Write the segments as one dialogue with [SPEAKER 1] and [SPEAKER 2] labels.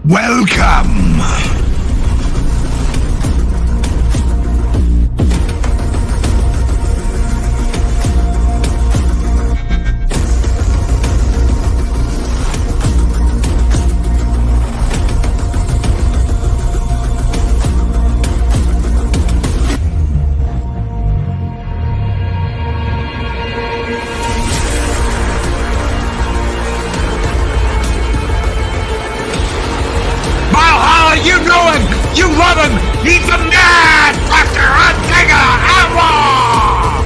[SPEAKER 1] Welcome! Valhalla, you know him! You love him! He's the Mad Doctor Adega Outlaw!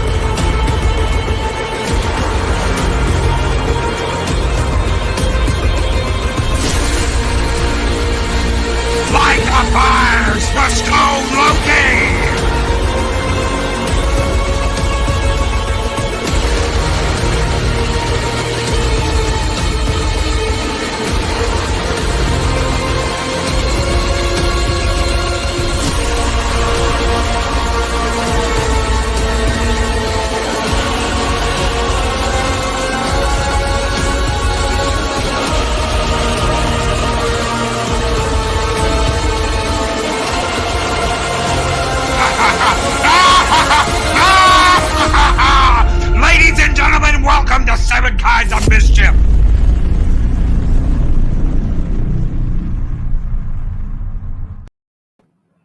[SPEAKER 1] Like the fires for Stone Loki! Ladies and gentlemen, welcome to Seven Kinds of Mischief!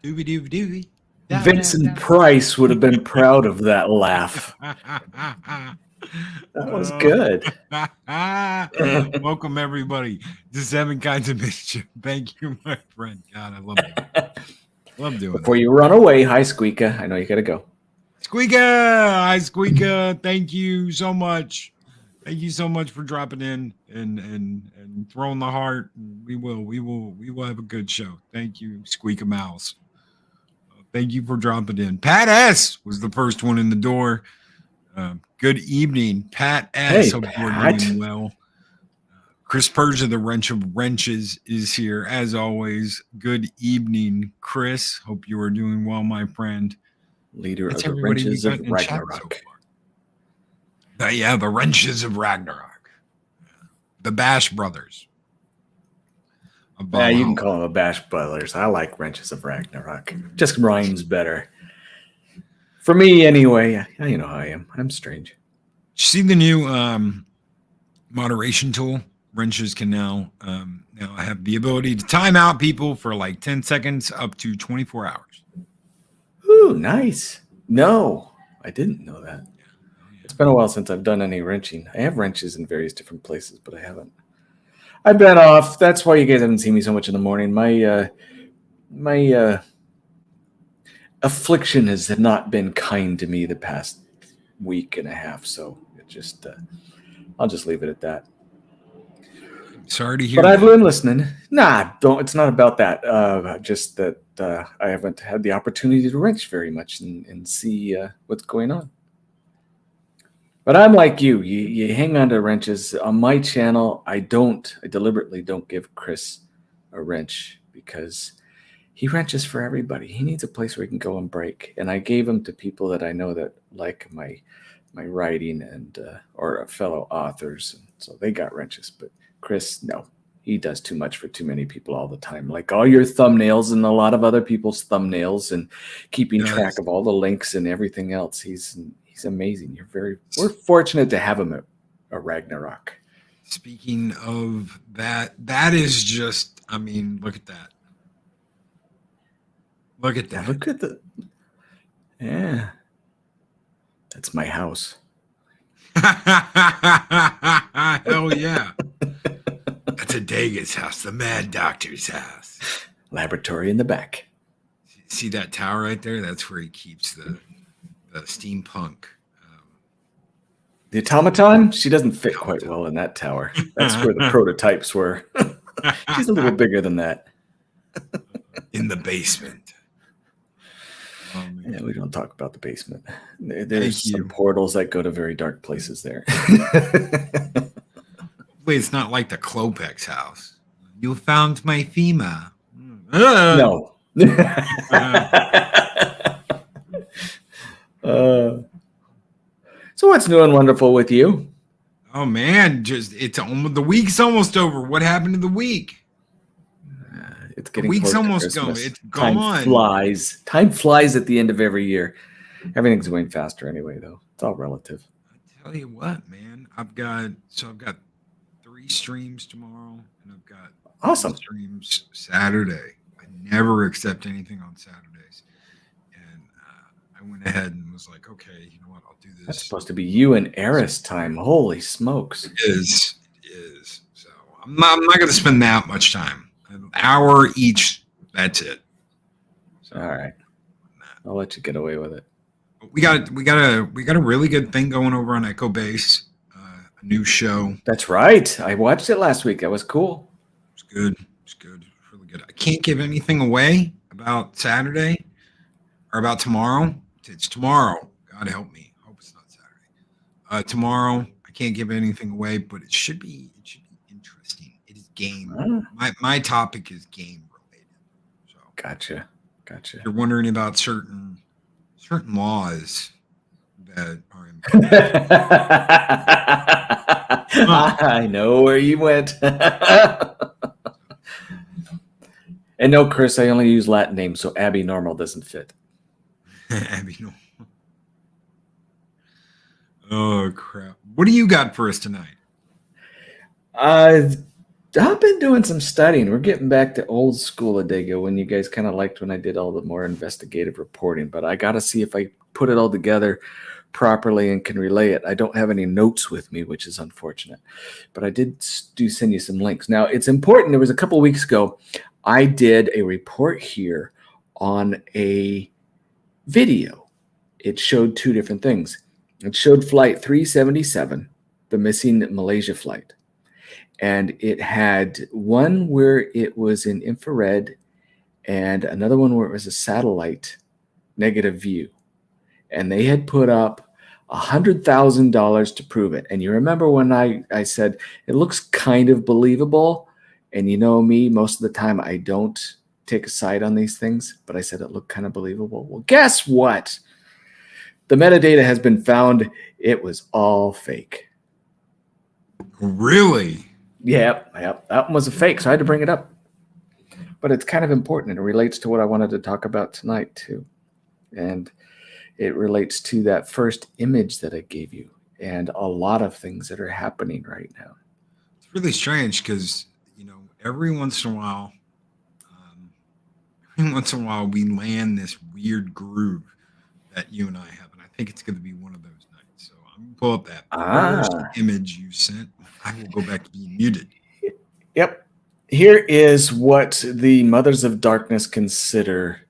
[SPEAKER 2] Doobie.
[SPEAKER 3] Vincent Price would have been proud of that laugh. That was good.
[SPEAKER 2] Welcome everybody to Seven Kinds of Mischief. Thank you, my friend. God, I love it. Love doing
[SPEAKER 3] Before you run away, hi Squeaka. I know you gotta go.
[SPEAKER 2] Squeaka! Hi, Squeaka. Thank you so much. Thank you so much for dropping in and throwing the heart. We will have a good show. Thank you, Squeaka Mouse. Thank you for dropping in. Pat S was the first one in the door. Good evening, Pat S.
[SPEAKER 3] Hey,
[SPEAKER 2] Hope you're
[SPEAKER 3] Pat.
[SPEAKER 2] doing well. Chris Persia, the Wrench of Wrenches, is here as always. Good evening, Chris. Hope you are doing well, my friend.
[SPEAKER 3] Leader
[SPEAKER 2] That's
[SPEAKER 3] of the
[SPEAKER 2] everybody
[SPEAKER 3] Wrenches
[SPEAKER 2] we
[SPEAKER 3] of
[SPEAKER 2] got in chat so
[SPEAKER 3] Ragnarok.
[SPEAKER 2] far. Yeah, the Wrenches of Ragnarok. The Bash Brothers. of
[SPEAKER 3] Yeah, you
[SPEAKER 2] Valhalla.
[SPEAKER 3] can call them a Bash Brothers. I like Wrenches of Ragnarok. Just rhymes better. For me, anyway. You know how I am. I'm strange.
[SPEAKER 2] See the new moderation tool? Wrenches can now have the ability to time out people for like 10 seconds up to 24 hours.
[SPEAKER 3] Ooh, nice. No, I didn't know that. It's been a while since I've done any wrenching. I have wrenches in various different places, but I haven't. I've been off. That's why you guys haven't seen me so much in the morning. My affliction has not been kind to me the past week and a half, so it just I'll just leave it at that.
[SPEAKER 2] Sorry to hear
[SPEAKER 3] But
[SPEAKER 2] that.
[SPEAKER 3] I've been listening. Nah, don't. It's not about that. Just that I haven't had the opportunity to wrench very much and see what's going on. But I'm like you. You hang on to wrenches. On my channel, I deliberately don't give Chris a wrench because he wrenches for everybody. He needs a place where he can go and break. And I gave them to people that I know that like my writing and or fellow authors. So they got wrenches. But Chris, no. He does too much for too many people all the time. Like all your thumbnails and a lot of other people's thumbnails and keeping track of all the links and everything else. He's amazing. We're fortunate to have him at Ragnarok.
[SPEAKER 2] Speaking of that is just, I mean, look at that. Look at that.
[SPEAKER 3] Look at yeah. That's my house.
[SPEAKER 2] Hell yeah. That's Adega's house, the Mad Doctor's house.
[SPEAKER 3] Laboratory in the back.
[SPEAKER 2] See that tower right there? That's where he keeps the steampunk.
[SPEAKER 3] The automaton, she doesn't fit quite well in that tower. That's where the prototypes were. She's a little bigger than that.
[SPEAKER 2] In the basement.
[SPEAKER 3] Yeah, we don't talk about the basement. There's some portals that go to very dark places there.
[SPEAKER 2] Wait, it's not like the Klopex house. You found my FEMA.
[SPEAKER 3] No. So what's new and wonderful with you?
[SPEAKER 2] Oh man, the week's almost over. What happened to the week?
[SPEAKER 3] It's
[SPEAKER 2] The
[SPEAKER 3] getting
[SPEAKER 2] week's
[SPEAKER 3] close to
[SPEAKER 2] almost gone.
[SPEAKER 3] Christmas.
[SPEAKER 2] It's
[SPEAKER 3] Time
[SPEAKER 2] gone.
[SPEAKER 3] flies. Time flies at the end of every year. Everything's going faster anyway, though. It's all relative.
[SPEAKER 2] I tell you what, man. I've got 3 streams tomorrow, and I've got 3
[SPEAKER 3] Awesome.
[SPEAKER 2] streams Saturday. I never accept anything on Saturdays, and I went ahead and was like, okay, you know what? I'll do this.
[SPEAKER 3] That's supposed to be you and Eris time. Holy smokes!
[SPEAKER 2] It is. It is. So I'm not going to spend that much time. An hour each. That's it. So,
[SPEAKER 3] All right, I'll let you get away with it.
[SPEAKER 2] we got a really good thing going over on Echo Base. A new show.
[SPEAKER 3] That's right. I watched it last week. That was cool.
[SPEAKER 2] It's good. It's good. It's really good. I can't give anything away about Saturday or about tomorrow. It's tomorrow. God help me. I hope it's not Saturday. Tomorrow. I can't give anything away, but it should be interesting. It is game. My topic is game related. So
[SPEAKER 3] Gotcha.
[SPEAKER 2] if you're wondering about certain laws that are in
[SPEAKER 3] I know where you went. And no, Chris, I only use Latin names, so Abby Normal doesn't fit.
[SPEAKER 2] Abby, no. Oh crap! What do you got for us tonight?
[SPEAKER 3] I've been doing some studying. We're getting back to old school Adega when you guys kind of liked when I did all the more investigative reporting, but I got to see if I put it all together properly and can relay it. I don't have any notes with me, which is unfortunate, but I do send you some links. Now, it's important. There was a couple of weeks ago, I did a report here on a video. It showed 2 different things. It showed Flight 377, the missing Malaysia flight. And it had one where it was in infrared and another one where it was a satellite negative view. And they had put up $100,000 to prove it. And you remember when I said, it looks kind of believable. And you know me, most of the time I don't take a side on these things, but I said it looked kind of believable. Well, guess what? The metadata has been found. It was all fake.
[SPEAKER 2] Really?
[SPEAKER 3] Yep. That one was a fake, so I had to bring it up. But it's kind of important. It relates to what I wanted to talk about tonight, too. And it relates to that first image that I gave you and a lot of things that are happening right now.
[SPEAKER 2] It's really strange because, every once in a while, we land this weird groove that you and I have. And I think it's going to be one of those nights. So I'm going to pull up that first image you sent. I will go back to being muted.
[SPEAKER 3] Yep. Here is what the Mothers of Darkness consider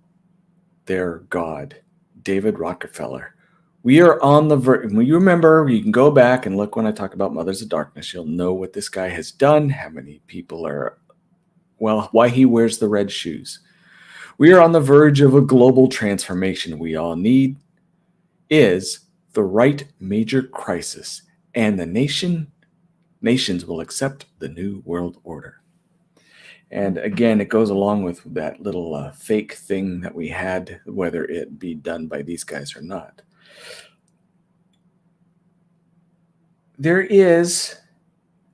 [SPEAKER 3] their God, David Rockefeller. We are on the verge. When you remember, you can go back and look when I talk about Mothers of Darkness. You'll know what this guy has done, how many people are, why he wears the red shoes. We are on the verge of a global transformation. We all need is the right major crisis, and the nations will accept the new world order. And again, it goes along with that little fake thing that we had, whether it be done by these guys or not. There is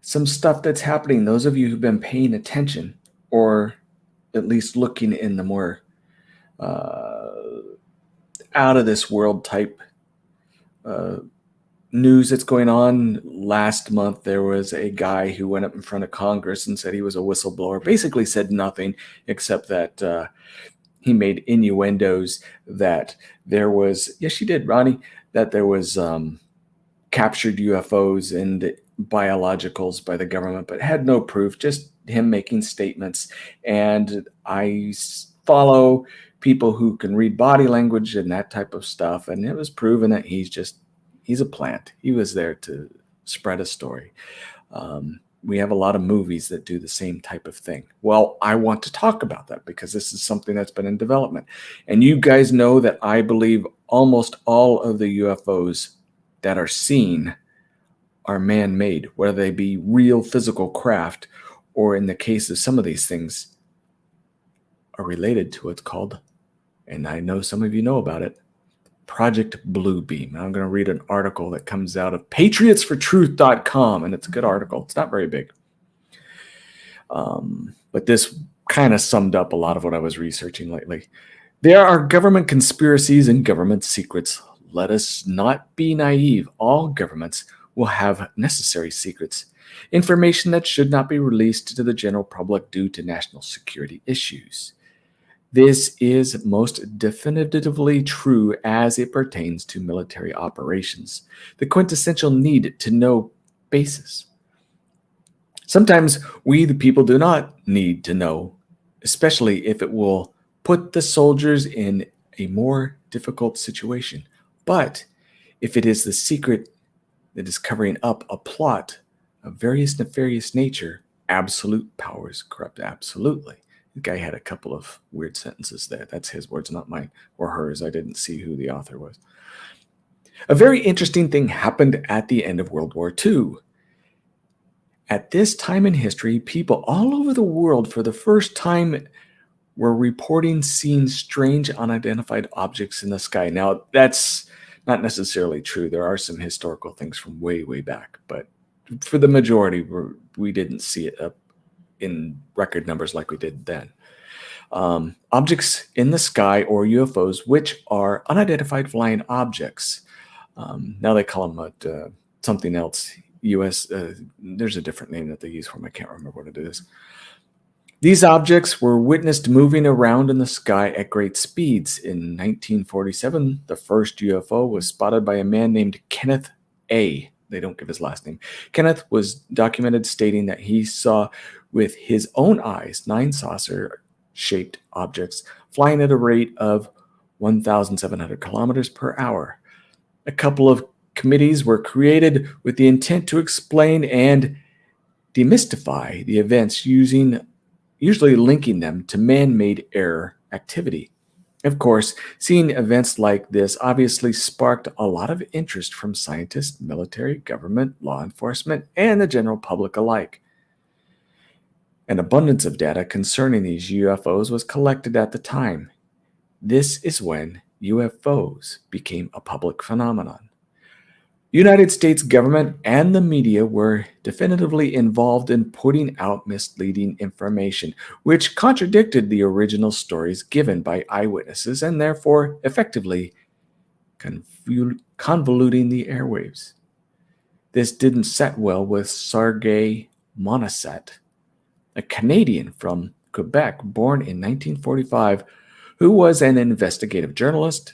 [SPEAKER 3] some stuff that's happening. Those of you who've been paying attention, or at least looking in the more out of this world type news that's going on. Last month, there was a guy who went up in front of Congress and said he was a whistleblower, basically said nothing except that he made innuendos that there was, yes, you did, Ronnie, that there was captured UFOs and biologicals by the government, but had no proof, just him making statements. And I follow people who can read body language and that type of stuff, and it was proven that he's a plant. He was there to spread a story. We have a lot of movies that do the same type of thing. Well, I want to talk about that because this is something that's been in development. And you guys know that I believe almost all of the UFOs that are seen are man-made, whether they be real physical craft or in the case of some of these things are related to what's called, and I know some of you know about it, Project Bluebeam. I'm going to read an article that comes out of patriotsfortruth.com, and it's a good article. It's not very big. But this kind of summed up a lot of what I was researching lately. There are government conspiracies and government secrets. Let us not be naive. All governments will have necessary secrets, information that should not be released to the general public due to national security issues. This is most definitively true as it pertains to military operations, the quintessential need to know basis. Sometimes we, the people, do not need to know, especially if it will put the soldiers in a more difficult situation. But if it is the secret that is covering up a plot of various nefarious nature, absolute powers corrupt absolutely. The guy had a couple of weird sentences there. That's his words, not mine or hers. I didn't see who the author was. A very interesting thing happened at the end of World War II. At this time in history, people all over the world for the first time were reporting seeing strange unidentified objects in the sky. Now, that's not necessarily true. There are some historical things from way, way back, but for the majority, we didn't see it up in record numbers like we did then. Objects in the sky, or UFOs, which are unidentified flying objects. Now they call them something else. There's a different name that they use for them. I can't remember what it is. These objects were witnessed moving around in the sky at great speeds. In 1947, the first UFO was spotted by a man named Kenneth A. They don't give his last name. Kenneth was documented stating that he saw with his own eyes 9 saucer-shaped objects flying at a rate of 1,700 kilometers per hour. A couple of committees were created with the intent to explain and demystify the events, usually linking them to man-made air activity. Of course, seeing events like this obviously sparked a lot of interest from scientists, military, government, law enforcement, and the general public alike. An abundance of data concerning these UFOs was collected at the time. This is when UFOs became a public phenomenon. United States government and the media were definitively involved in putting out misleading information, which contradicted the original stories given by eyewitnesses and therefore effectively convoluting the airwaves. This didn't set well with Sergei Monasset, a Canadian from Quebec born in 1945, who was an investigative journalist,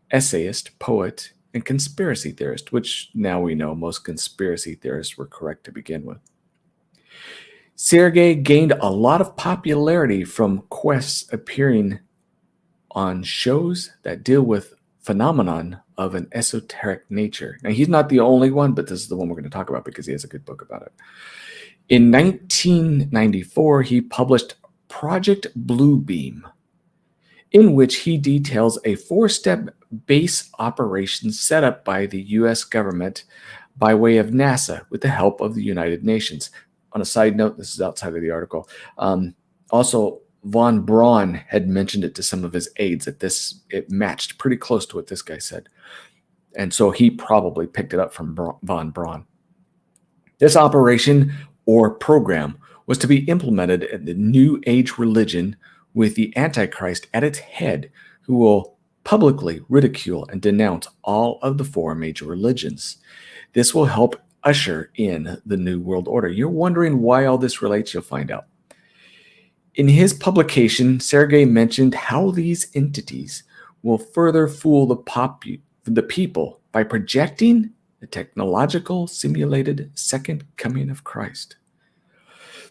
[SPEAKER 3] essayist, poet, and conspiracy theorist, which now we know most conspiracy theorists were correct to begin with. Sergei gained a lot of popularity from quests appearing on shows that deal with phenomenon of an esoteric nature. Now, he's not the only one, but this is the one we're going to talk about because he has a good book about it. In 1994, he published Project Bluebeam, in which he details a 4-step base operation set up by the U.S. government by way of NASA with the help of the United Nations. On a side note, this is outside of the article. Also, von Braun had mentioned it to some of his aides that it matched pretty close to what this guy said. And so he probably picked it up from von Braun. This operation or program was to be implemented in the New Age religion with the Antichrist at its head, who will publicly ridicule and denounce all of the 4 major religions. This will help usher in the New World Order. You're wondering why all this relates? You'll find out. In his publication, Sergei mentioned how these entities will further fool the people by projecting the technological simulated second coming of Christ.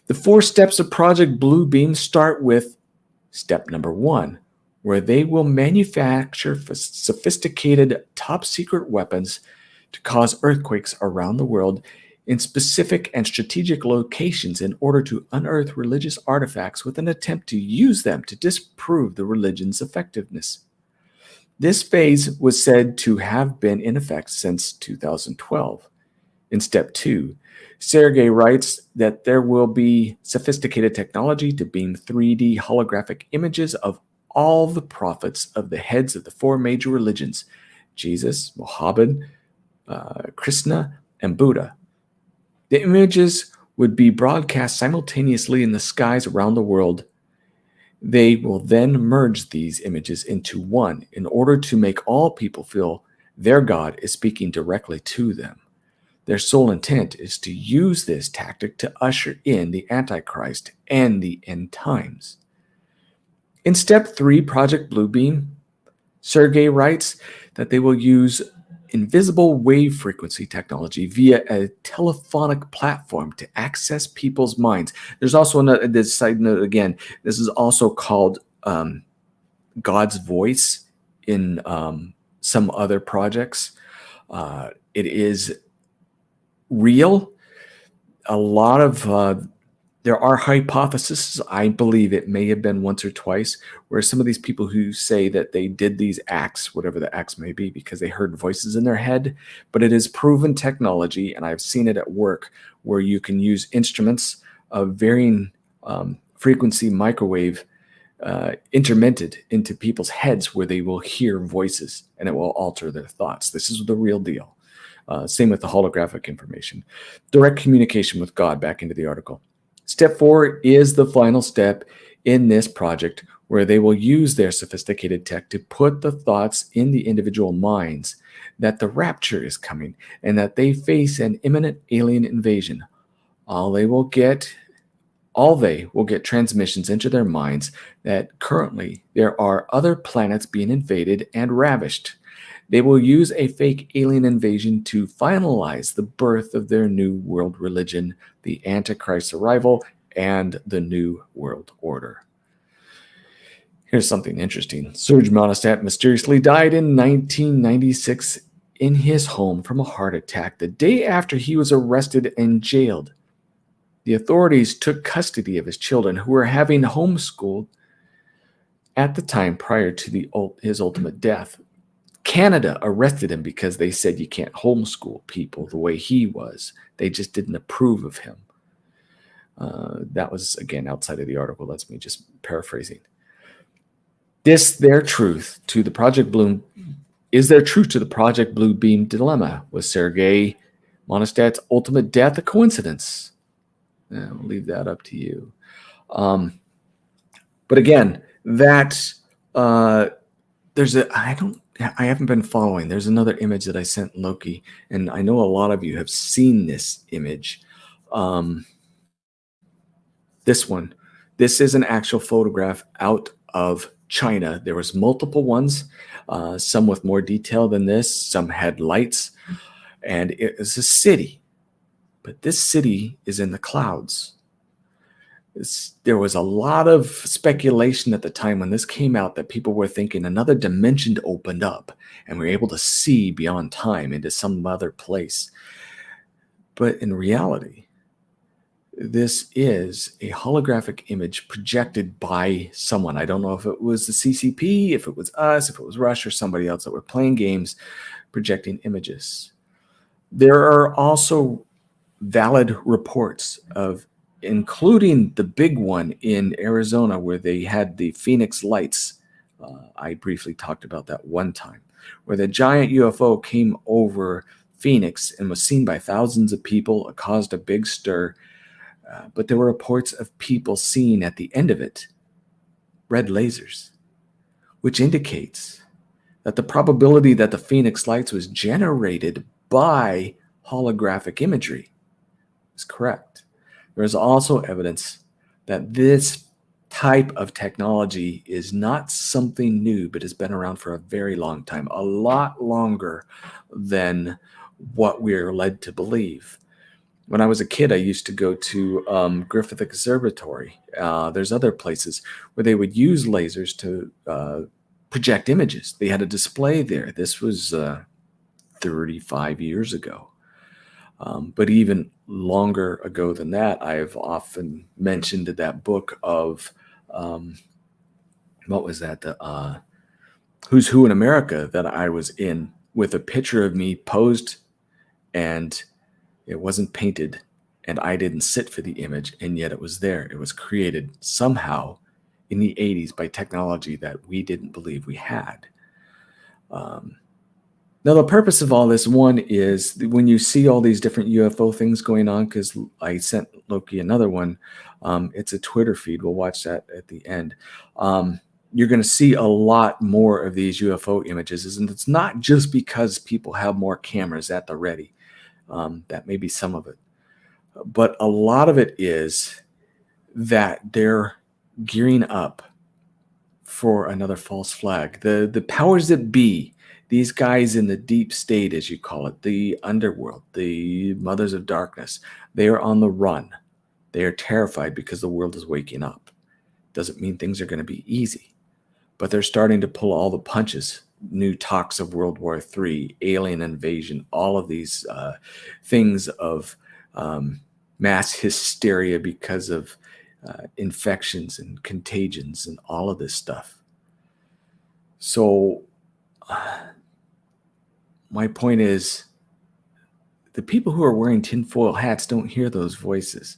[SPEAKER 3] The 4 steps of Project Bluebeam start with step number 1, where they will manufacture sophisticated top-secret weapons to cause earthquakes around the world in specific and strategic locations in order to unearth religious artifacts with an attempt to use them to disprove the religion's effectiveness. This phase was said to have been in effect since 2012. In step 2, Sergei writes that there will be sophisticated technology to beam 3D holographic images of all the prophets of the heads of the 4 major religions, Jesus, Muhammad, Krishna, and Buddha. The images would be broadcast simultaneously in the skies around the world. They will then merge these images into one in order to make all people feel their God is speaking directly to them. Their sole intent is to use this tactic to usher in the Antichrist and the end times. In step 3, Project Bluebeam, Sergey writes that they will use invisible wave frequency technology via a telephonic platform to access people's minds. There's also another, this side note again, this is also called God's voice in some other projects. It is real. A lot of there are hypotheses. I believe it may have been once or twice where some of these people who say that they did these acts, whatever the acts may be, because they heard voices in their head, but it is proven technology, and I've seen it at work where you can use instruments of varying frequency microwave intermented into people's heads where they will hear voices and it will alter their thoughts. This is the real deal. Same with the holographic information. Direct communication with God, back into the article. Step 4 is the final step in this project where they will use their sophisticated tech to put the thoughts in the individual minds that the rapture is coming and that they face an imminent alien invasion. They will get transmissions into their minds that currently there are other planets being invaded and ravished. They will use a fake alien invasion to finalize the birth of their new world religion, the Antichrist's arrival, and the new world order. Here's something interesting. Serge Monistat mysteriously died in 1996 in his home from a heart attack the day after he was arrested and jailed. The authorities took custody of his children who were having homeschooled at the time prior to his ultimate death. Canada arrested him because they said you can't homeschool people the way he was. They just didn't approve of him. That was, again, outside of the article. That's me just paraphrasing. Is there truth to the Project Bluebeam dilemma? Was Sergei Monostat's ultimate death a coincidence? I'll leave that up to you. But again, I haven't been following. There's another image that I sent Loki, and I know a lot of you have seen this image. This one. This is an actual photograph out of China. There was multiple ones, some with more detail than this. Some had lights, and it is a city. But this city is in the clouds. There was a lot of speculation at the time when this came out that people were thinking another dimension opened up and we were able to see beyond time into some other place. But in reality, this is a holographic image projected by someone. I don't know if it was the CCP, if it was us, if it was Rush or somebody else that were playing games projecting images. There are also valid reports of, including the big one in Arizona where they had the Phoenix lights. I briefly talked about that one time, where the giant UFO came over Phoenix and was seen by thousands of people. It caused a big stir. But there were reports of people seeing at the end of it red lasers, which indicates that the probability that the Phoenix lights was generated by holographic imagery is correct. There is also evidence that this type of technology is not something new, but has been around for a very long time, a lot longer than what we're led to believe. When I was a kid, I used to go to Griffith Observatory. There's other places where they would use lasers to project images. They had a display there. This was 35 years ago. But even longer ago than that, I've often mentioned that book of, what was that? The Who's Who in America that I was in, with a picture of me posed, and it wasn't painted, and I didn't sit for the image, and yet it was there. It was created somehow in the 80s by technology that we didn't believe we had. Now, the purpose of all this, one, is when you see all these different UFO things going on, because I sent Loki another one. It's a Twitter feed. We'll watch that at the end. You're going to see a lot more of these UFO images. And it's not just because people have more cameras at the ready. That may be some of it. But a lot of it is that they're gearing up for another false flag. The powers that be, these guys in the deep state, as you call it, the underworld, the mothers of darkness, they are on the run. They are terrified because the world is waking up. Doesn't mean things are going to be easy, but they're starting to pull all the punches. New talks of World War III, alien invasion, all of these things of mass hysteria because of infections and contagions and all of this stuff. So my point is, the people who are wearing tinfoil hats don't hear those voices.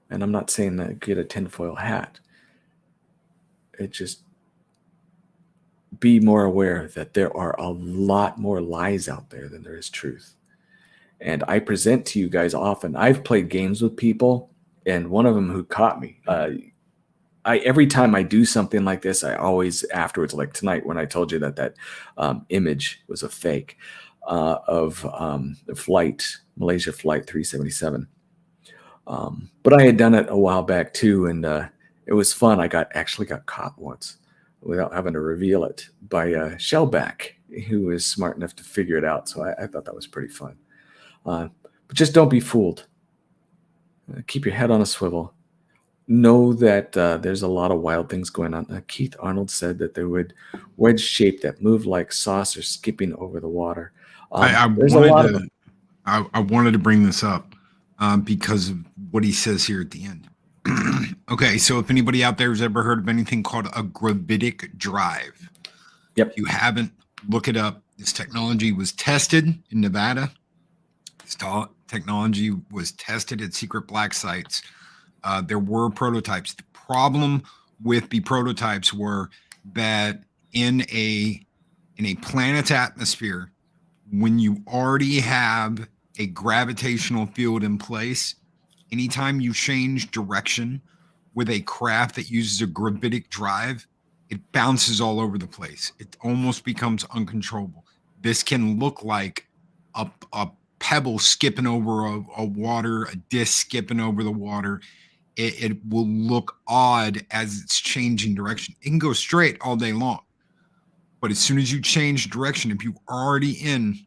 [SPEAKER 3] And I'm not saying that get a tinfoil hat. It just be more aware that there are a lot more lies out there than there is truth. And I present to you guys often. I've played games with people, and one of them who caught me, every time I do something like this, I always afterwards, like tonight when I told you that image was a fake of the Malaysia flight 377. But I had done it a while back too, and it was fun. I actually got caught once without having to reveal it by Shellback, who was smart enough to figure it out. So I thought that was pretty fun. But just don't be fooled. Keep your head on a swivel. Know that there's a lot of wild things going on. Keith Arnold said that there would wedge shape that moved like saucer skipping over the water.
[SPEAKER 2] I wanted to bring this up because of what he says here at the end. Okay, so if anybody out there has ever heard of anything called a gravitic drive,
[SPEAKER 3] yep.
[SPEAKER 2] If you haven't, look it up. This technology was tested in Nevada. This technology was tested at secret black sites. There were prototypes. The problem with the prototypes were that in a planet's atmosphere, when you already have a gravitational field in place, anytime you change direction with a craft that uses a gravitic drive, it bounces all over the place. It almost becomes uncontrollable. This can look like a pebble skipping over a water, a disc skipping over the water. It will look odd as it's changing direction. It can go straight all day long. But as soon as you change direction, if you're already in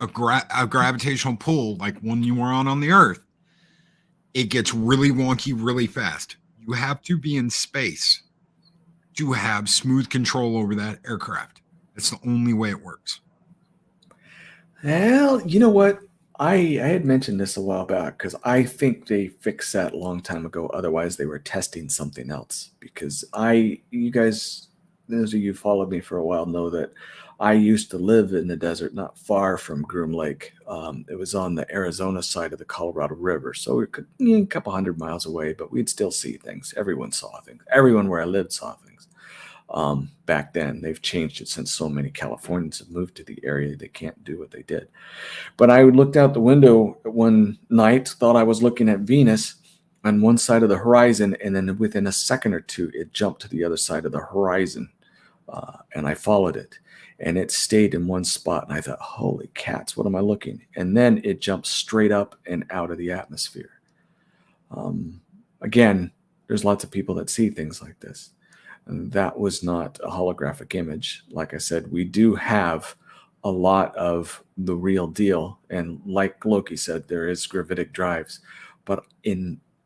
[SPEAKER 2] a gravitational pull like one you were on the Earth, it gets really wonky really fast. You have to be in space to have smooth control over that aircraft. That's the only way it works.
[SPEAKER 3] Well, you know what? I had mentioned this a while back because I think they fixed that a long time ago. Otherwise, they were testing something else. Because you guys, those of you who followed me for a while know that I used to live in the desert not far from Groom Lake. It was on the Arizona side of the Colorado River. So we a couple hundred miles away, but we'd still see things. Everyone saw things. Everyone where I lived saw things. Back then, they've changed it since so many Californians have moved to the area. They can't do what they did. But I looked out the window one night, thought I was looking at Venus on one side of the horizon, and then within a second or two, it jumped to the other side of the horizon, and I followed it. And it stayed in one spot, and I thought, holy cats, what am I looking? And then it jumped straight up and out of the atmosphere. Again, there's lots of people that see things like this. And that was not a holographic image. Like I said, we do have a lot of the real deal. And like Loki said, there is gravitic drives. But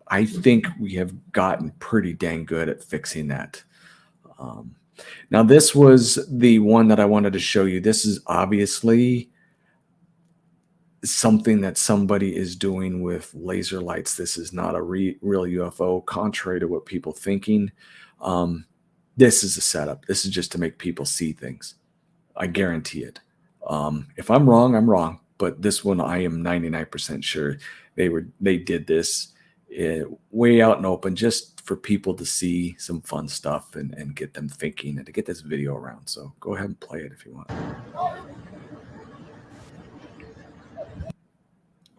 [SPEAKER 3] I think we have gotten pretty dang good at fixing that. Now, this was the one that I wanted to show you. This is obviously something that somebody is doing with laser lights. This is not a real UFO, contrary to what people thinking. This is a setup. This is just to make people see things. I guarantee it. If I'm wrong, I'm wrong. But this one, I am 99% sure they did this way out in open, just for people to see some fun stuff and get them thinking and to get this video around. So go ahead and play it if you want.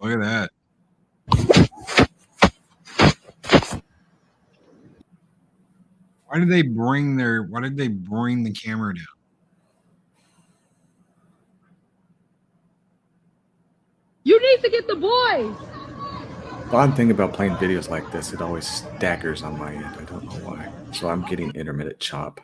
[SPEAKER 2] Look at that. Why did they bring the camera down?
[SPEAKER 4] You need to get the boys.
[SPEAKER 3] The odd thing about playing videos like this, it always staggers on my end. I don't know why. So I'm getting intermittent chop.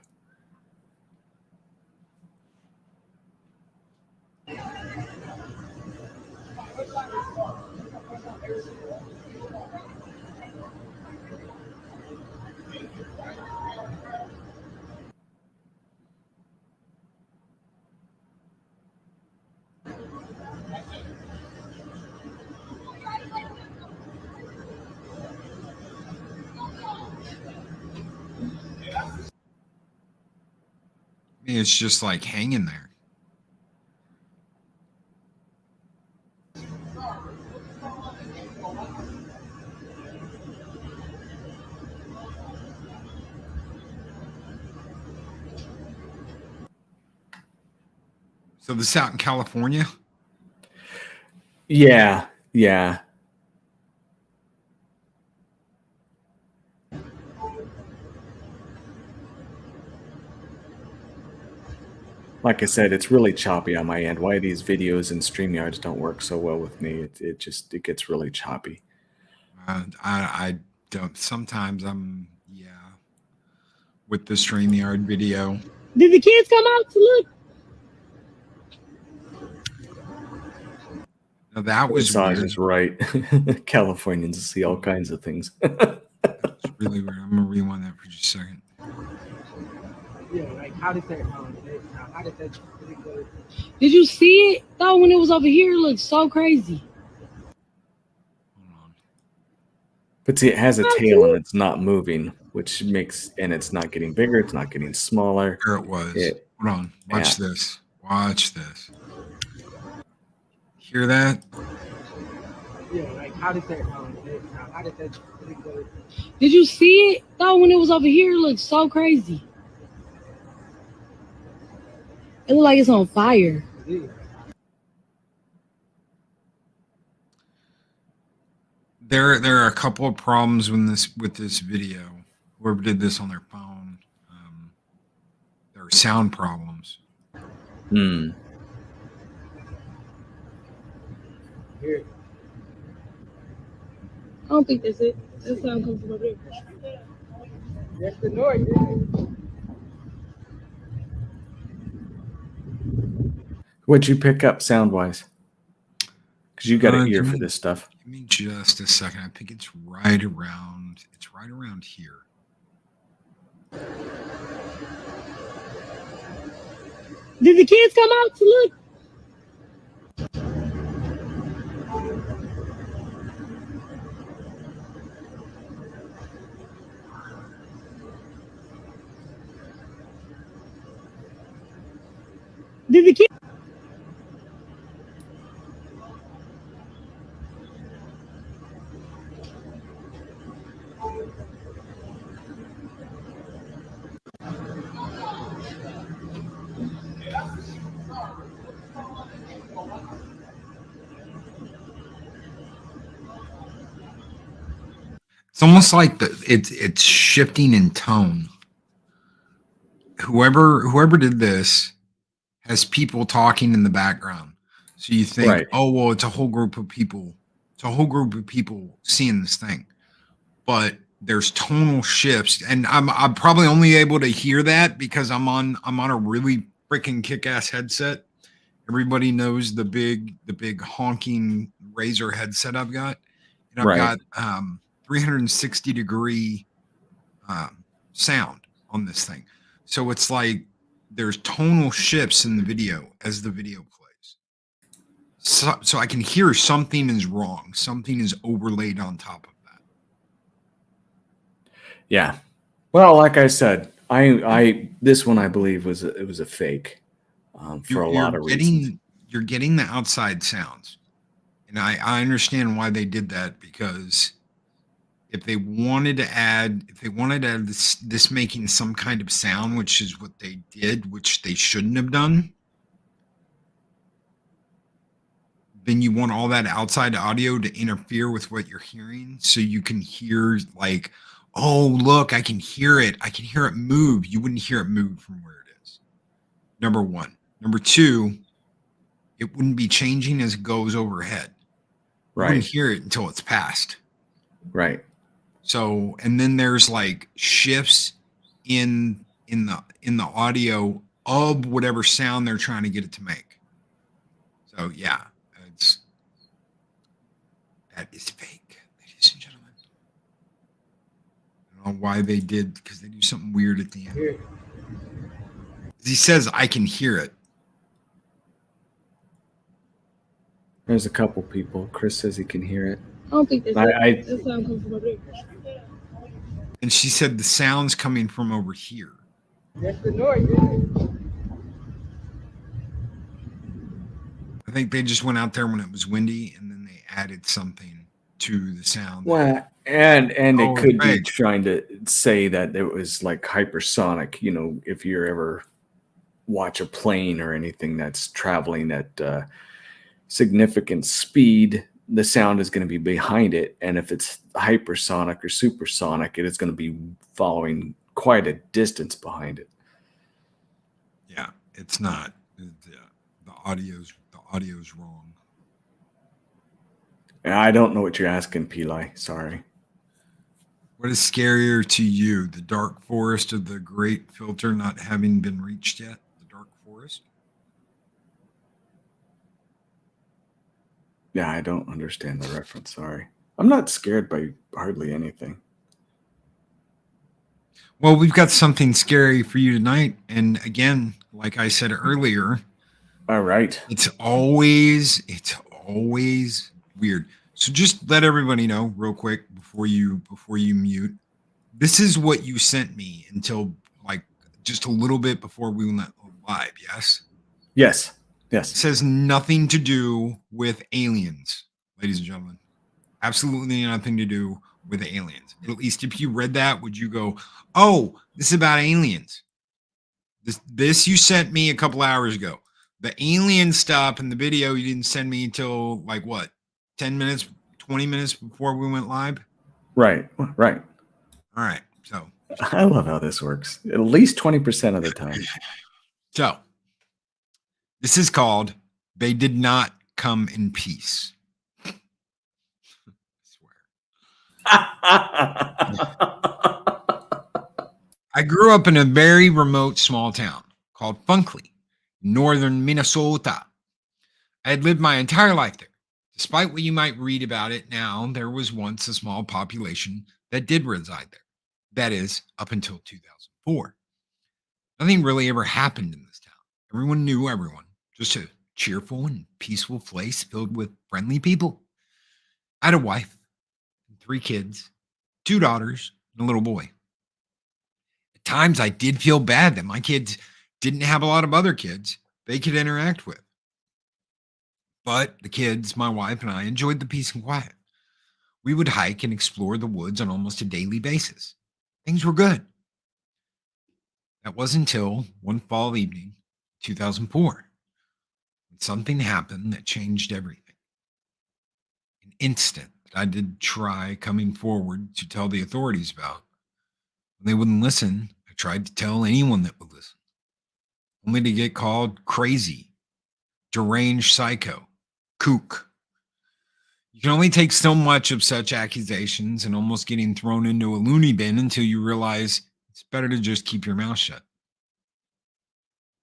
[SPEAKER 2] It's just like hanging there. So this out in California?
[SPEAKER 3] Yeah. Like I said, it's really choppy on my end. Why these videos and StreamYards don't work so well with me? It gets really choppy.
[SPEAKER 2] I don't. Sometimes with the StreamYard video.
[SPEAKER 4] Did the kids come out to look?
[SPEAKER 2] Now that was
[SPEAKER 3] Massage
[SPEAKER 2] weird.
[SPEAKER 3] is right. Californians see all kinds of things.
[SPEAKER 2] That's really weird. I'm gonna rewind that for just a second.
[SPEAKER 4] Yeah, like how did that Did you see it though when it was over here? It looked so crazy.
[SPEAKER 2] Hold on.
[SPEAKER 3] But see, it has a tail and it's not moving, which makes, and it's not getting bigger, it's not getting smaller.
[SPEAKER 2] There it was. Hold on. Watch this. Watch this. Hear that?
[SPEAKER 4] Yeah, like how did that Did you see it though when it was over here? It looked so crazy. It looked like it's on fire.
[SPEAKER 2] There are a couple of problems with this video. Whoever did this on their phone, there are sound problems.
[SPEAKER 3] Hmm.
[SPEAKER 4] Here. I don't think that's it. That sound comes from over there. That's the noise.
[SPEAKER 3] What'd you pick up sound wise? Because you got an ear for this stuff.
[SPEAKER 2] Give me just a second. I think it's right around here.
[SPEAKER 4] Did the kids come out to look? Did the kids?
[SPEAKER 2] It's almost like it's shifting in tone. Whoever did this has people talking in the background. So you think,
[SPEAKER 3] Right.
[SPEAKER 2] oh well, it's a whole group of people. It's a whole group of people seeing this thing. But there's tonal shifts, and I'm probably only able to hear that because I'm on a really freaking kick-ass headset. Everybody knows the big honking Razer headset I've got, and I've got 360 degree sound on this thing. So it's like there's tonal shifts in the video as the video plays. So I can hear something is wrong. Something is overlaid on top of that.
[SPEAKER 3] Yeah. Well, like I said, I this one I believe was a fake for a lot of reasons.
[SPEAKER 2] You're getting the outside sounds, and I understand why they did that because if they wanted to add this making some kind of sound, which is what they did, which they shouldn't have done, then you want all that outside audio to interfere with what you're hearing, so you can hear like, oh, look, I can hear it. I can hear it move. You wouldn't hear it move from where it is. Number one. Number two, it wouldn't be changing as it goes overhead. You wouldn't hear it until it's passed.
[SPEAKER 3] Right.
[SPEAKER 2] So, and then there's like shifts in the audio of whatever sound they're trying to get it to make. So yeah, that is fake, ladies and gentlemen. I don't know why they did, because they do something weird at the end. He says, I can hear it.
[SPEAKER 3] There's a couple people. Chris says he can hear it.
[SPEAKER 4] I don't think that sound comes from over there.
[SPEAKER 2] And she said the sound's coming from over here.
[SPEAKER 4] That's the noise.
[SPEAKER 2] I think they just went out there when it was windy, and then they added something to the sound.
[SPEAKER 3] Well, and it could be trying to say that it was like hypersonic. You know, if you ever watch a plane or anything that's traveling at significant speed, the sound is going to be behind it, and if it's hypersonic or supersonic, it is going to be following quite a distance behind it.
[SPEAKER 2] Yeah, it's not. The audio's wrong.
[SPEAKER 3] I don't know what you're asking, Peli. Sorry.
[SPEAKER 2] What is scarier to you, the dark forest or the great filter not having been reached yet? The dark forest?
[SPEAKER 3] Yeah, I don't understand the reference. Sorry. I'm not scared by hardly anything.
[SPEAKER 2] Well, we've got something scary for you tonight. And again, like I said earlier,
[SPEAKER 3] all right,
[SPEAKER 2] it's always weird. So just let everybody know real quick before you mute. This is what you sent me until like just a little bit before we went live. Yes.
[SPEAKER 3] Yes. Yes.
[SPEAKER 2] It says nothing to do with aliens, ladies and gentlemen. Absolutely nothing to do with aliens. At least if you read that, would you go, oh, this is about aliens? This you sent me a couple hours ago. The alien stuff in the video you didn't send me until like what, 10 minutes, 20 minutes before we went live?
[SPEAKER 3] Right. All right.
[SPEAKER 2] So
[SPEAKER 3] I love how this works. At least 20% of the time.
[SPEAKER 2] So this is called They Did Not Come in Peace. I I grew up in a very remote small town called Funkley, northern Minnesota. I had lived my entire life there. Despite what you might read about it now, there was once a small population that did reside there. That is, up until 2004. Nothing really ever happened in this town. Everyone knew everyone. Just a cheerful and peaceful place filled with friendly people. I had a wife, 3 kids, 2 daughters, and a little boy. At times, I did feel bad that my kids didn't have a lot of other kids they could interact with. But the kids, my wife, and I enjoyed the peace and quiet. We would hike and explore the woods on almost a daily basis. Things were good. That was until one fall evening, 2004, when something happened that changed everything. An incident that I did try coming forward to tell the authorities about. When they wouldn't listen, I tried to tell anyone that would listen, only to get called crazy, deranged psycho, kook. You can only take so much of such accusations and almost getting thrown into a loony bin until you realize it's better to just keep your mouth shut.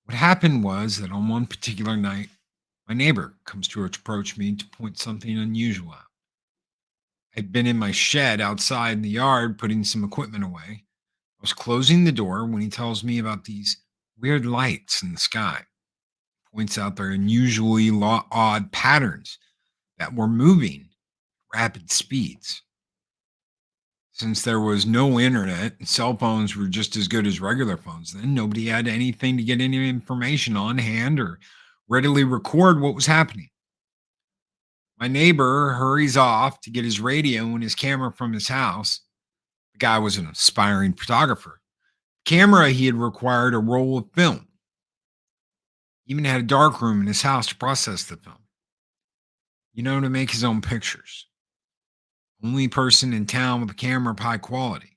[SPEAKER 2] What happened was that on one particular night, my neighbor comes to approach me to point something unusual out. I'd been in my shed outside in the yard putting some equipment away. I was closing the door when he tells me about these weird lights in the sky. He points out their unusually odd patterns that were moving at rapid speeds. Since there was no internet and cell phones were just as good as regular phones then, nobody had anything to get any information on hand or readily record what was happening. My neighbor hurries off to get his radio and his camera from his house. The guy was an aspiring photographer. Camera he had required a roll of film. He even had a dark room in his house to process the film. To make his own pictures. Only person in town with a camera of high quality.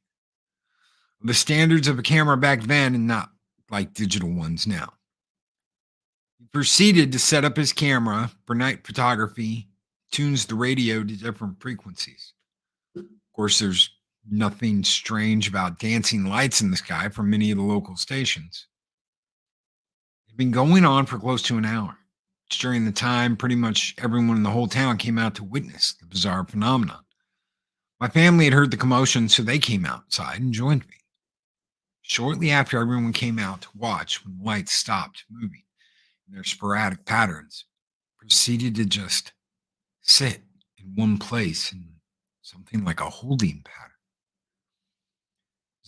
[SPEAKER 2] The standards of a camera back then and not like digital ones now. He proceeded to set up his camera for night photography, tunes the radio to different frequencies. Of course, there's nothing strange about dancing lights in the sky from many of the local stations. It had been going on for close to an hour. During the time, pretty much everyone in the whole town came out to witness the bizarre phenomenon. My family had heard the commotion, so they came outside and joined me. Shortly after everyone came out to watch, when the lights stopped moving in their sporadic patterns, proceeded to just sit in one place in something like a holding pattern.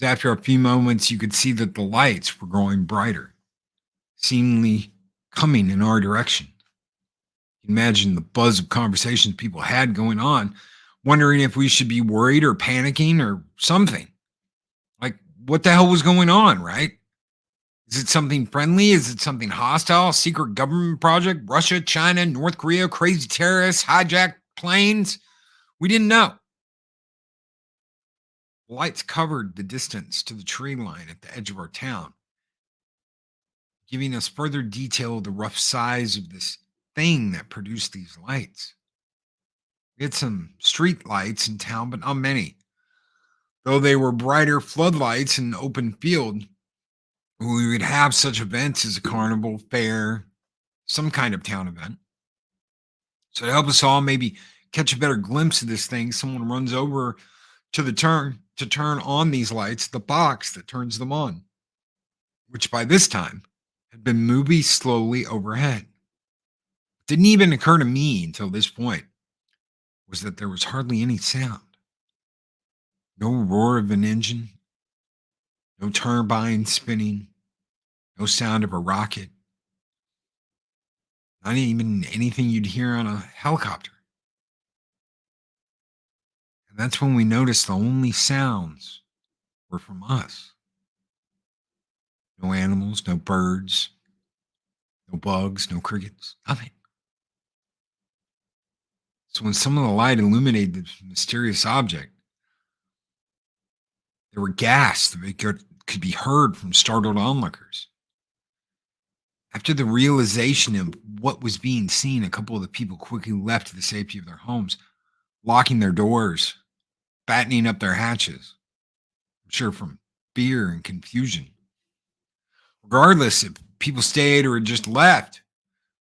[SPEAKER 2] After a few moments, you could see that the lights were growing brighter, seemingly coming in our direction. Imagine the buzz of conversations people had going on, wondering if we should be worried or panicking or something. Like, what the hell was going on, right? Is it something friendly? Is it something hostile? Secret government project? Russia, China, North Korea, crazy terrorists, hijacked planes? We didn't know. The lights covered the distance to the tree line at the edge of our town, giving us further detail of the rough size of this thing that produced these lights. We had some street lights in town, but not many. Though they were brighter floodlights in an open field, we would have such events as a carnival, fair, some kind of town event. So to help us all maybe catch a better glimpse of this thing, someone runs over to turn on these lights, the box that turns them on, which by this time had been moving slowly overhead. It didn't even occur to me until this point was that there was hardly any sound. No roar of an engine, no turbine spinning, no sound of a rocket, not even anything you'd hear on a helicopter. And that's when we noticed the only sounds were from us. No animals, no birds, no bugs, no crickets, nothing. So when some of the light illuminated this mysterious object, there were gasps that could be heard from startled onlookers. After the realization of what was being seen, a couple of the people quickly left to the safety of their homes, locking their doors, battening up their hatches. I'm sure from fear and confusion. Regardless if people stayed or just left,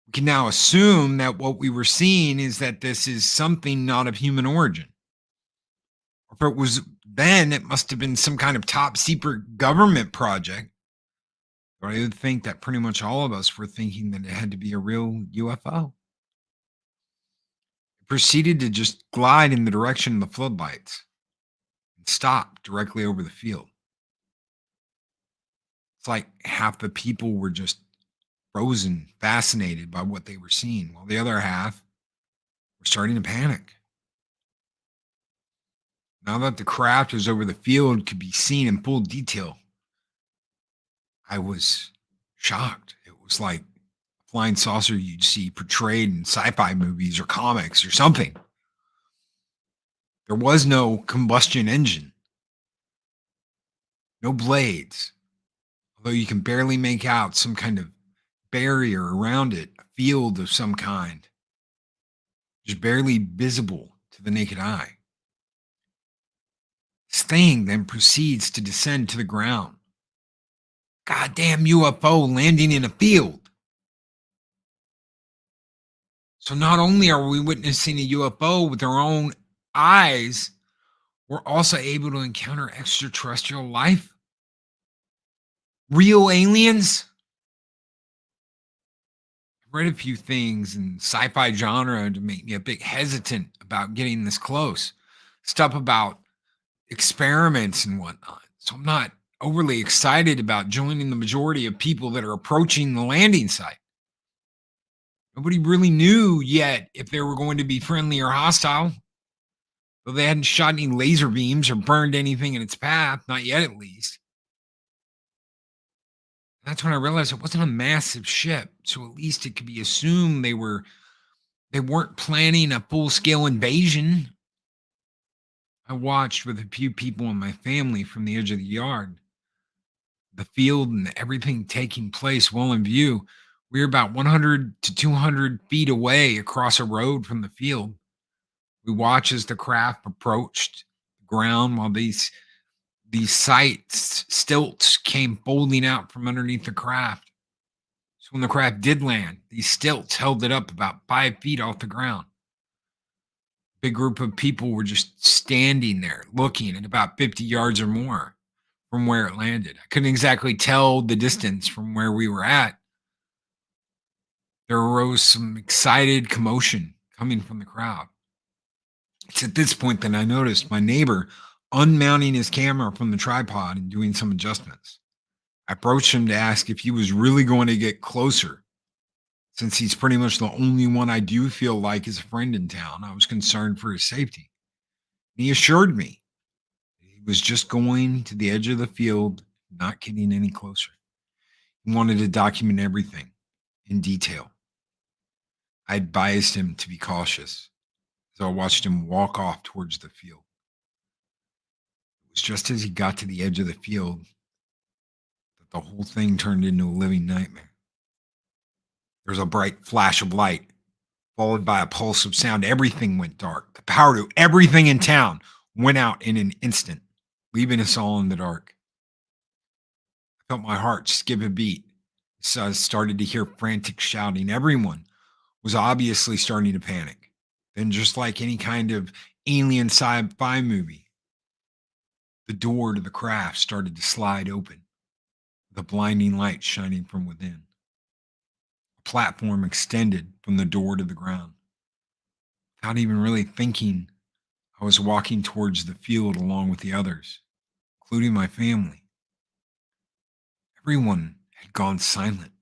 [SPEAKER 2] we can now assume that what we were seeing is that this is something not of human origin. Or if it was then, it must have been some kind of top secret government project. But I would think that pretty much all of us were thinking that it had to be a real UFO. It proceeded to just glide in the direction of the floodlights and stop directly over the field. It's like half the people were just frozen, fascinated by what they were seeing, while the other half were starting to panic. Now that the craft was over the field, could be seen in full detail, I was shocked. It was like a flying saucer you'd see portrayed in sci-fi movies or comics or something. There was no combustion engine, no blades, although you can barely make out some kind of barrier around it, a field of some kind, just barely visible to the naked eye. This thing then proceeds to descend to the ground. Goddamn UFO landing in a field. So not only are we witnessing a UFO with our own eyes, we're also able to encounter extraterrestrial life. Real aliens. I've read a few things in sci-fi genre to make me a bit hesitant about getting this close. Stuff about experiments and whatnot. So I'm not overly excited about joining the majority of people that are approaching the landing site. Nobody really knew yet if they were going to be friendly or hostile. Though they hadn't shot any laser beams or burned anything in its path, not yet at least. That's when I realized it wasn't a massive ship, so at least it could be assumed they weren't planning a full-scale invasion. I watched with a few people in my family from the edge of the yard. The field and everything taking place well in view. We were about 100 to 200 feet away across a road from the field. We watched as the craft approached the ground while these stilts came folding out from underneath the craft. So when the craft did land, these stilts held it up about 5 feet off the ground. Big group of people were just standing there looking at about 50 yards or more from where it landed. I couldn't exactly tell the distance from where we were at. There arose some excited commotion coming from the crowd. It's at this point that I noticed my neighbor unmounting his camera from the tripod and doing some adjustments. I approached him to ask if he was really going to get closer. Since he's pretty much the only one I do feel like is a friend in town, I was concerned for his safety. And he assured me he was just going to the edge of the field, not getting any closer. He wanted to document everything in detail. I advised him to be cautious as I watched him walk off towards the field. It was just as he got to the edge of the field that the whole thing turned into a living nightmare. There was a bright flash of light, followed by a pulse of sound. Everything went dark. The power to everything in town went out in an instant, leaving us all in the dark. I felt my heart skip a beat. So I started to hear frantic shouting. Everyone was obviously starting to panic. Then, just like any kind of alien sci-fi movie, the door to the craft started to slide open, the blinding light shining from within. A platform extended from the door to the ground. Without even really thinking, I was walking towards the field along with the others, including my family. Everyone had gone silent,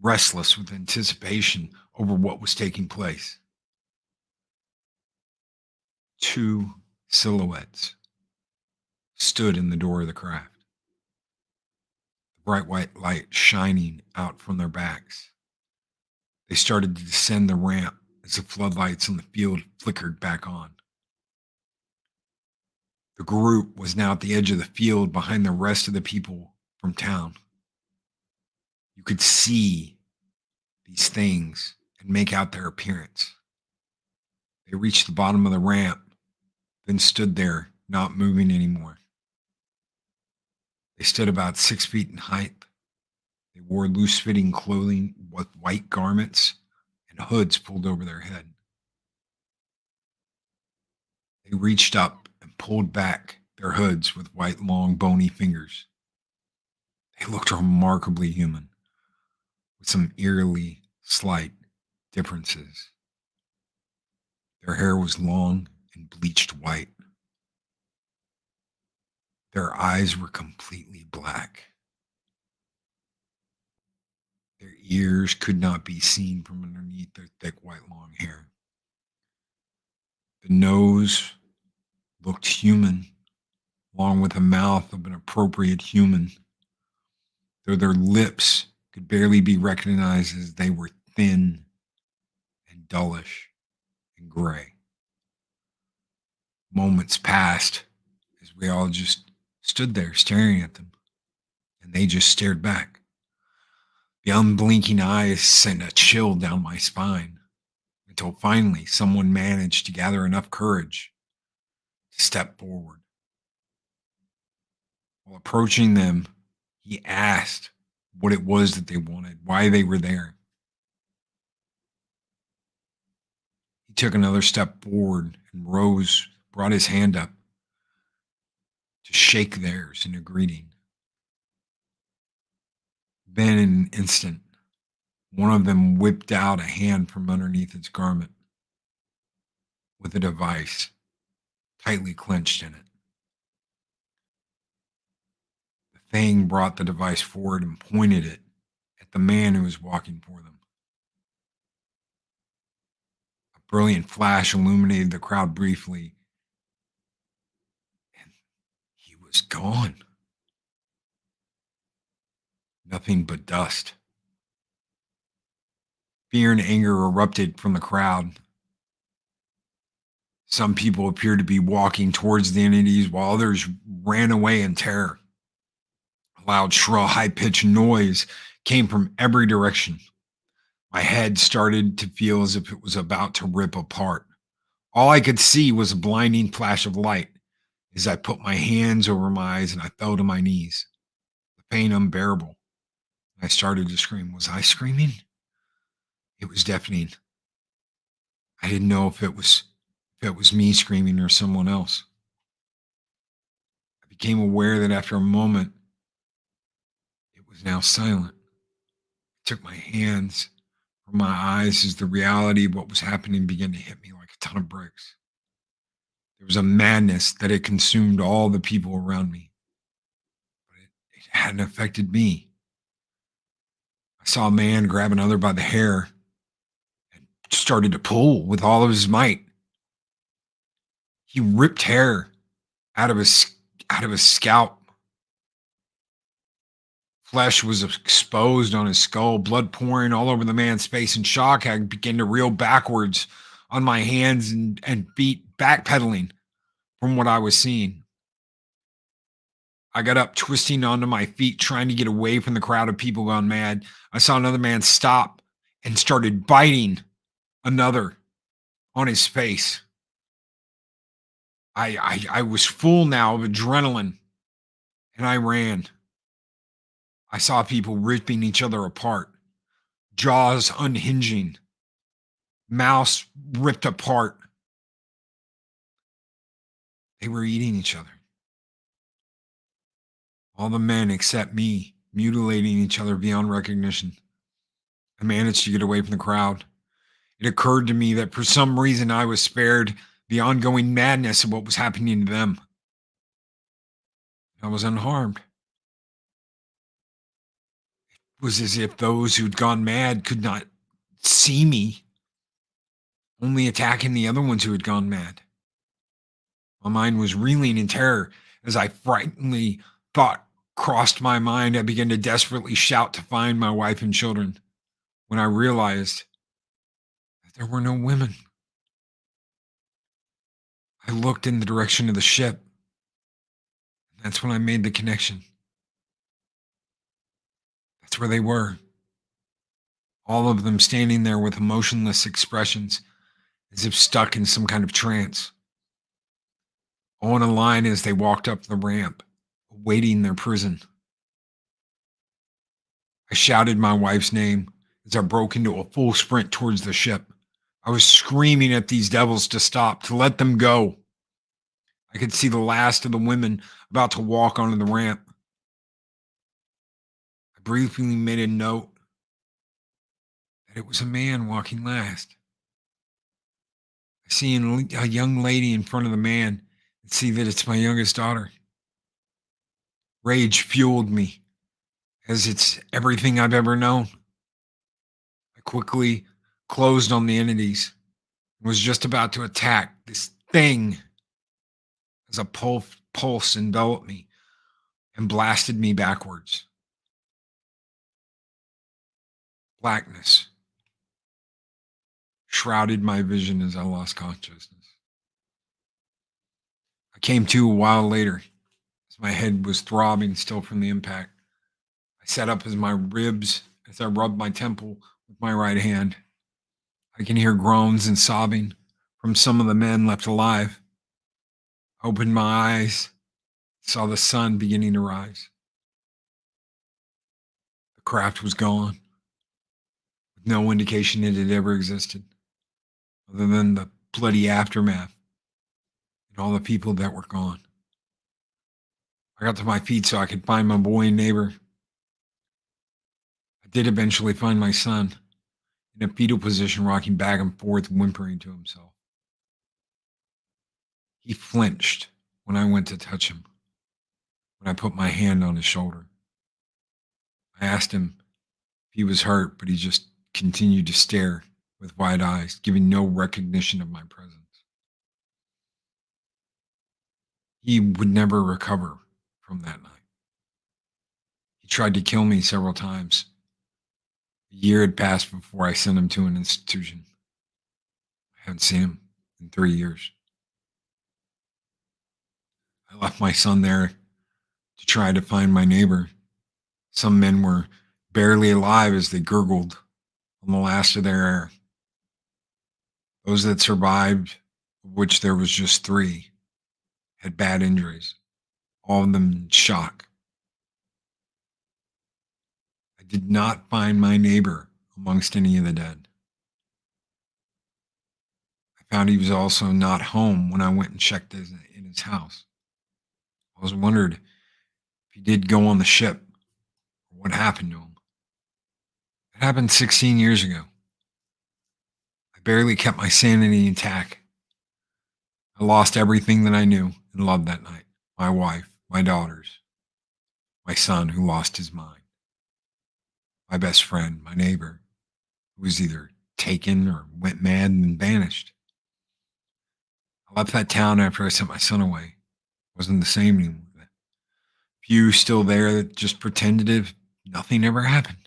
[SPEAKER 2] restless with anticipation over what was taking place. Two silhouettes stood in the door of the craft, the bright white light shining out from their backs. They started to descend the ramp as the floodlights on the field flickered back on. The group was now at the edge of the field behind the rest of the people from town. You could see these things and make out their appearance. They reached the bottom of the ramp, then stood there, not moving anymore. They stood about 6 feet in height. They wore loose-fitting clothing with white garments and hoods pulled over their head. They reached up and pulled back their hoods with white, long, bony fingers. They looked remarkably human, with some eerily slight differences. Their hair was long and bleached white. Their eyes were completely black. Their ears could not be seen from underneath their thick white long hair. The nose looked human, along with a mouth of an appropriate human, though their lips could barely be recognized as they were thin and dullish and gray. Moments passed as we all just stood there staring at them, and they just stared back. The unblinking eyes sent a chill down my spine until finally someone managed to gather enough courage to step forward. While approaching them, he asked what it was that they wanted, why they were there. He took another step forward and rose, brought his hand up to shake theirs in a greeting. Then, in an instant, one of them whipped out a hand from underneath its garment with a device tightly clenched in it. The thing brought the device forward and pointed it at the man who was walking for them. brilliant flash illuminated the crowd briefly, and he was gone. Nothing but dust. Fear and anger erupted from the crowd. Some people appeared to be walking towards the entities while others ran away in terror. A loud, shrill, high-pitched noise came from every direction. My head started to feel as if it was about to rip apart. All I could see was a blinding flash of light as I put my hands over my eyes and I fell to my knees. The pain unbearable. I started to scream. Was I screaming? It was deafening. I didn't know if it was me screaming or someone else. I became aware that after a moment, it was now silent. I took my hands from my eyes as the reality of what was happening began to hit me like a ton of bricks. There was a madness that had consumed all the people around me, but it hadn't affected me. I saw a man grab another by the hair and started to pull with all of his might. He ripped hair out of his scalp. Flesh was exposed on his skull, blood pouring all over the man's face. In shock, I began to reel backwards on my hands and feet, backpedaling from what I was seeing. I got up, twisting onto my feet, trying to get away from the crowd of people gone mad. I saw another man stop and started biting another on his face. I was full now of adrenaline, and I ran. I saw people ripping each other apart, jaws unhinging, mouths ripped apart. They were eating each other. All the men except me, mutilating each other beyond recognition. I managed to get away from the crowd. It occurred to me that for some reason I was spared the ongoing madness of what was happening to them. I was unharmed. It was as if those who'd gone mad could not see me, only attacking the other ones who had gone mad. My mind was reeling in terror as I frighteningly thought crossed my mind. I began to desperately shout to find my wife and children when I realized that there were no women. I looked in the direction of the ship. That's when I made the connection. That's where they were. All of them standing there with emotionless expressions, as if stuck in some kind of trance. All in a line as they walked up the ramp, awaiting their prison. I shouted my wife's name as I broke into a full sprint towards the ship. I was screaming at these devils to stop, to let them go. I could see the last of the women about to walk onto the ramp. I briefly made a note that it was a man walking last. I see a young lady in front of the man and see that it's my youngest daughter. Rage fueled me, as it's everything I've ever known. I quickly closed on the entities and was just about to attack this thing as a pulse enveloped me and blasted me backwards. Blackness shrouded my vision as I lost consciousness. I came to a while later as my head was throbbing still from the impact. I sat up as my ribs as I rubbed my temple with my right hand. I can hear groans and sobbing from some of the men left alive. I opened my eyes, saw the sun beginning to rise. The craft was gone, with no indication it had ever existed, other than the bloody aftermath and all the people that were gone. I got to my feet so I could find my boy and neighbor. I did eventually find my son in a fetal position, rocking back and forth, whimpering to himself. He flinched when I went to touch him, when I put my hand on his shoulder. I asked him if he was hurt, but he just continued to stare with wide eyes, giving no recognition of my presence. He would never recover from that night. He tried to kill me several times. A year had passed before I sent him to an institution. I haven't seen him in 3 years. I left my son there to try to find my neighbor. Some men were barely alive as they gurgled on the last of their air. Those that survived, of which there was just 3, had bad injuries, all of them in shock. I did not find my neighbor amongst any of the dead. I found he was also not home when I went and checked in his house. I was wondered if he did go on the ship or what happened to him. It happened 16 years ago. I barely kept my sanity intact. I lost everything that I knew and loved that night. My wife, my daughters, my son who lost his mind, my best friend, my neighbor, who was either taken or went mad and vanished. I left that town after I sent my son away. It wasn't the same anymore. The few still there that just pretended as if nothing ever happened.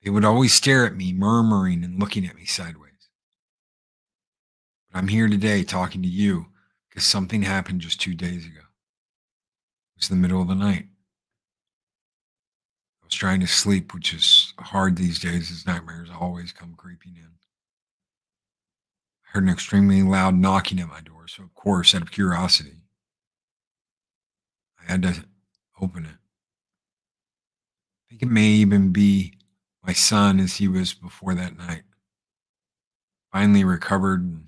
[SPEAKER 2] They would always stare at me, murmuring and looking at me sideways. But I'm here today talking to you because something happened just 2 days ago. It was the middle of the night. I was trying to sleep, which is hard these days as nightmares always come creeping in. I heard an extremely loud knocking at my door, so of course, out of curiosity, I had to open it. I think it may even be my son as he was before that night. Finally recovered and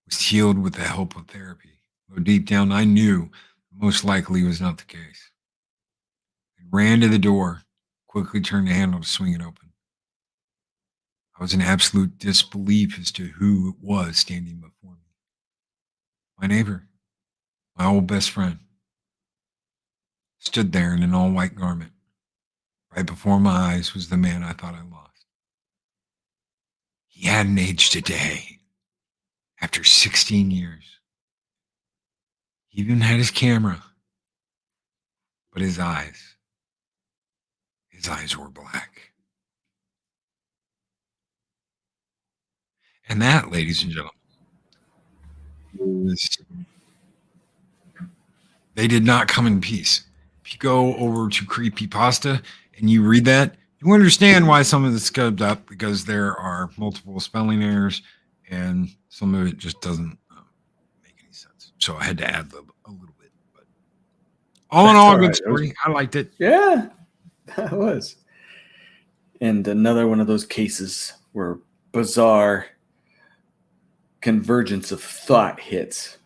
[SPEAKER 2] was healed with the help of therapy. Though deep down I knew most likely was not the case. I ran to the door, quickly turned the handle to swing it open. I was in absolute disbelief as to who it was standing before me. My neighbor, my old best friend, stood there in an all-white garment. Right before my eyes was the man I thought I lost. He hadn't aged a day after 16 years. He even had his camera, but his eyes were black. And that, ladies and gentlemen, they did not come in peace. If you go over to Creepypasta and you read that, you understand why some of this comes up, because there are multiple spelling errors and some of it just doesn't make any sense. So I had to add a little bit. But all in all, good story. I liked it.
[SPEAKER 3] Yeah, that was. And another one of those cases where bizarre convergence of thought hits.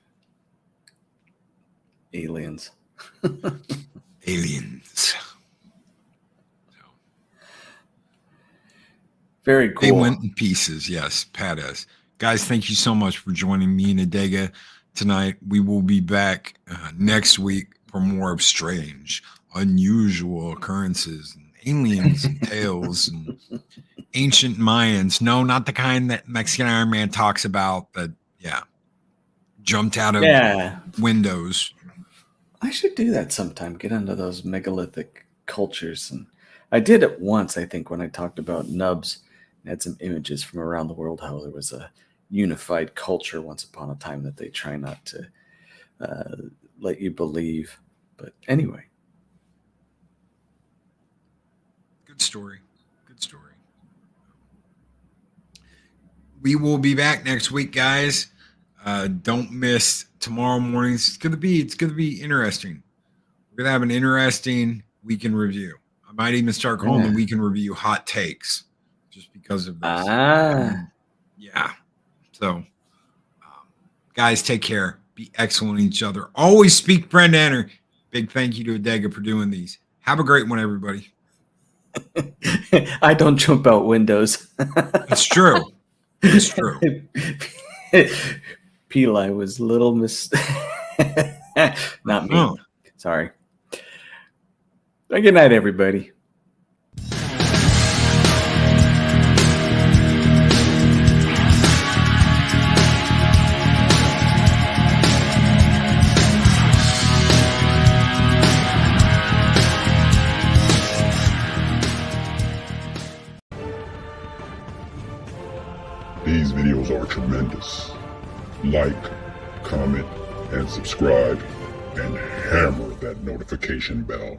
[SPEAKER 3] Aliens.
[SPEAKER 2] Aliens.
[SPEAKER 3] Very cool.
[SPEAKER 2] They went in pieces, yes, Patez. Guys, thank you so much for joining me and Adega tonight. We will be back next week for more of strange, unusual occurrences, and aliens and tales and ancient Mayans. No, not the kind that Mexican Iron Man talks about that, jumped out of windows.
[SPEAKER 3] I should do that sometime, get into those megalithic cultures. And I did it once, I think, when I talked about nubs. I had some images from around the world, how there was a unified culture once upon a time that they try not to let you believe. But anyway.
[SPEAKER 2] Good story. Good story. We will be back next week, guys. Don't miss tomorrow morning. It's gonna be interesting. We're gonna have an interesting weekend review. I might even start calling the weekend review hot takes, just because of this. So, guys, take care. Be excellent to each other. Always speak friend honor. Big thank you to Adega for doing these. Have a great one, everybody.
[SPEAKER 3] I don't jump out windows.
[SPEAKER 2] It's true. It's true.
[SPEAKER 3] Peli was little not me.
[SPEAKER 2] Oh.
[SPEAKER 3] Sorry. Good night, everybody.
[SPEAKER 5] These videos are tremendous. Like, comment, and subscribe, and hammer that notification bell.